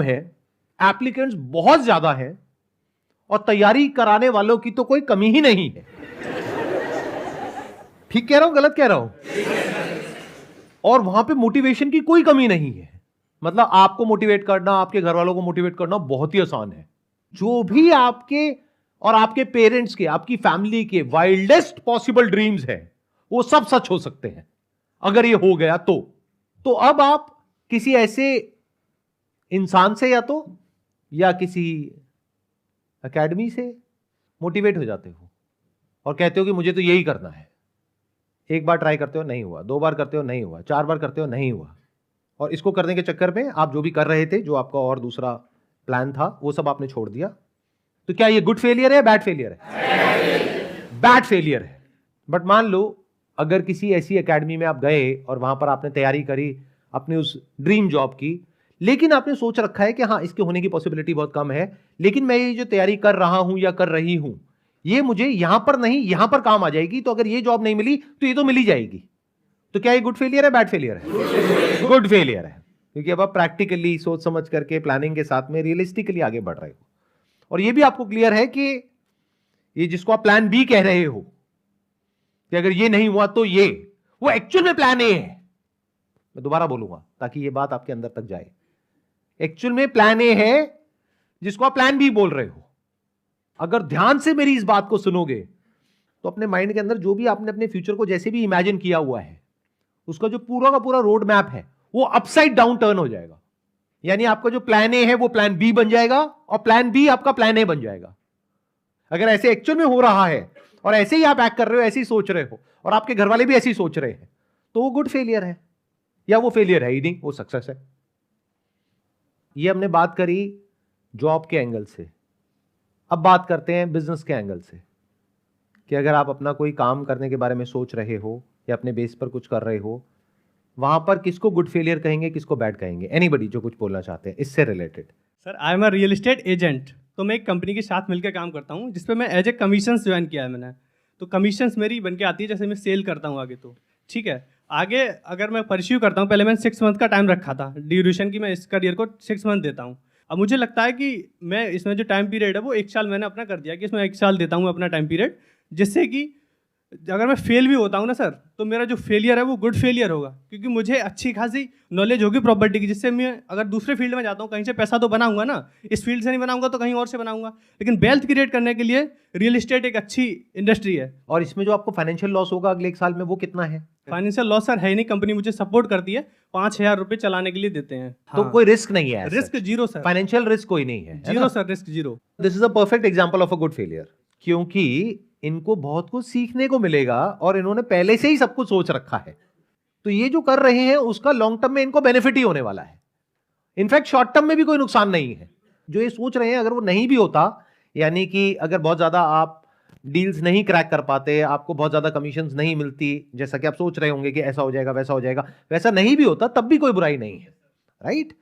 है, एप्लीकेंट्स बहुत ज्यादा है और तैयारी कराने वालों की तो कोई कमी ही नहीं है। ठीक कह रहा हूं, गलत कह रहा हूं? और वहां पे मोटिवेशन की कोई कमी नहीं है। मतलब आपको मोटिवेट करना, आपके घर वालों को मोटिवेट करना बहुत ही आसान है। जो भी आपके और आपके पेरेंट्स के, आपकी फैमिली के वाइल्डेस्ट पॉसिबल ड्रीम्स है, वो सब सच हो सकते हैं अगर ये हो गया तो अब आप किसी ऐसे इंसान से या किसी एकेडमी से मोटिवेट हो जाते हो और कहते हो कि मुझे तो यही करना है। एक बार ट्राई करते हो, नहीं हुआ, 2 बार करते हो, नहीं हुआ, 4 बार करते हो, नहीं हुआ, और इसको करने के चक्कर में आप जो भी कर रहे थे, जो आपका और दूसरा प्लान था, वो सब आपने छोड़ दिया। तो क्या ये गुड फेलियर है, बैड फेलियर है? बैड फेलियर है। बट मान लो अगर किसी ऐसी एकेडमी में आप गए और वहां पर आपने तैयारी करी अपनी उस ड्रीम जॉब की, लेकिन आपने सोच रखा है कि हाँ, इसके होने की पॉसिबिलिटी बहुत कम है, लेकिन मैं ये जो तैयारी कर रहा हूं या कर रही हूं, ये मुझे यहां पर नहीं, यहां पर काम आ जाएगी, तो अगर ये जॉब नहीं मिली तो ये तो मिल ही जाएगी। तो क्या ये गुड फेलियर है, बैड फेलियर है? गुड फेलियर है, क्योंकि अब आप प्रैक्टिकली सोच समझ करके प्लानिंग के साथ में रियलिस्टिकली आगे बढ़ रहे हो। और ये भी आपको क्लियर है कि ये जिसको आप प्लान बी कह रहे हो कि अगर ये नहीं हुआ तो ये, वो एक्चुअल में प्लान ए है। मैं दोबारा बोलूंगा ताकि ये बात आपके अंदर तक जाए। एक्चुअल में प्लान ए है जिसको आप प्लान बी बोल रहे हो। अगर ध्यान से मेरी इस बात को सुनोगे तो अपने माइंड के अंदर जो भी आपने अपने फ्यूचर को जैसे भी इमेजिन किया हुआ है, उसका जो पूरा का पूरा रोड मैप है, वो अपसाइड डाउन टर्न हो जाएगा। यानी आपका जो प्लान ए है वो प्लान बी बन जाएगा और प्लान बी आपका प्लान ए बन जाएगा। अगर ऐसे एक्चुअल में हो रहा है और ऐसे ही आप एक्ट कर रहे हो, ऐसे ही सोच रहे हो और आपके घर वाले भी ऐसे ही सोच रहे हैं, तो वो गुड फेलियर है, या वो फेलियर है ही नहीं, वो सक्सेस है। ये हमने बात करी जॉब के एंगल से। अब बात करते हैं बिजनेस के एंगल से, कि अगर आप अपना कोई काम करने के बारे में सोच रहे हो या अपने बेस पर कुछ कर रहे हो, वहां पर किसको गुड फेलियर कहेंगे, किसको बैड कहेंगे? एनीबडी जो कुछ बोलना चाहते हैं इससे related. Sir, I am a real estate agent. तो मैं एक कंपनी के साथ मिलकर काम करता हूँ जिसपे मैं एज ए कमीशंस ज्वाइन किया है मैंने। तो कमीशंस मेरी बन के आती है जैसे मैं सेल करता हूँ आगे। तो ठीक है, आगे अगर मैं परस्यू करता हूँ, पहले मैंने 6 मंथ का टाइम रखा था ड्यूरेशन की, मैं इस करियर को 6 मंथ देता हूँ। अब मुझे लगता है कि मैं इसमें जो टाइम पीरियड है वो 1 साल मैंने अपना कर दिया कि इसमें 1 साल देता हूँ अपना टाइम पीरियड, जिससे कि अगर मैं फेल भी होता हूँ ना सर, तो मेरा जो फेलियर है वो गुड फेलियर होगा, क्योंकि मुझे अच्छी खासी नॉलेज होगी प्रॉपर्टी की, जिससे मैं अगर दूसरे फील्ड में जाता हूँ कहीं से पैसा तो बनाऊंगा ना। इस फील्ड से नहीं बनाऊंगा तो कहीं और से बनाऊंगा, लेकिन वेल्थ क्रिएट करने के लिए रियल एस्टेट एक अच्छी इंडस्ट्री है। और इसमें जो आपको फाइनेंशियल लॉस होगा अगले 1 साल में, वो कितना है? फाइनेंशियल लॉस सर है ही नहीं, कंपनी मुझे सपोर्ट करती है, 5,000 रुपये चलाने के लिए देते हैं। तो कोई रिस्क नहीं है? Risk zero sir, financial risk कोई नहीं है? Zero sir, risk zero. This is a perfect example of a good failure, क्योंकि इनको बहुत कुछ सीखने को मिलेगा और इन्होंने पहले से ही सब कुछ सोच रखा है। तो ये जो कर रहे हैं उसका लॉन्ग टर्म में इनको बेनिफिट ही होने वाला है। इनफैक्ट शॉर्ट टर्म में भी कोई नुकसान नहीं है। जो ये सोच रहे हैं अगर वो नहीं भी होता, यानी कि अगर बहुत ज्यादा आप डील्स नहीं क्रैक कर पाते, आपको बहुत ज्यादा कमीशंस नहीं मिलती, जैसा कि आप सोच रहे होंगे कि ऐसा हो जाएगा वैसा हो जाएगा, वैसा नहीं भी होता तब भी कोई बुराई नहीं है, राइट?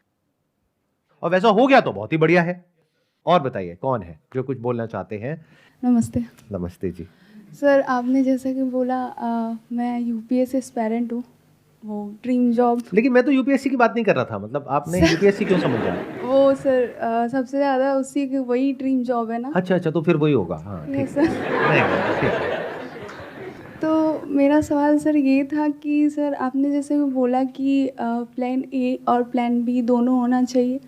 और वैसा हो गया तो बहुत ही बढ़िया है। और बताइए कौन है जो कुछ बोलना चाहते हैं? नमस्ते। नमस्ते जी। सर, आपने जैसा कि बोला मैं यूपीएससी एस्पायरेंट हूँ, वो ड्रीम जॉब। लेकिन मैं तो यूपीएससी की बात नहीं कर रहा था। मतलब आपने यूपीएससी क्यों समझा? वो सर सबसे ज़्यादा उसी की वही ड्रीम जॉब है ना। अच्छा, तो फिर वही होगा। हाँ, ठीक यस सर। नहीं, ठीक है। तो मेरा सवाल सर ये था कि सर आपने जैसे कि बोला कि प्लान ए और प्लान बी दोनों होना चाहिए।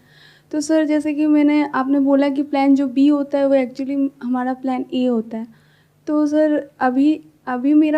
तो सर जैसे कि आपने बोला कि प्लान जो बी होता है वो एक्चुअली हमारा प्लान ए होता है। तो सर अभी मेरा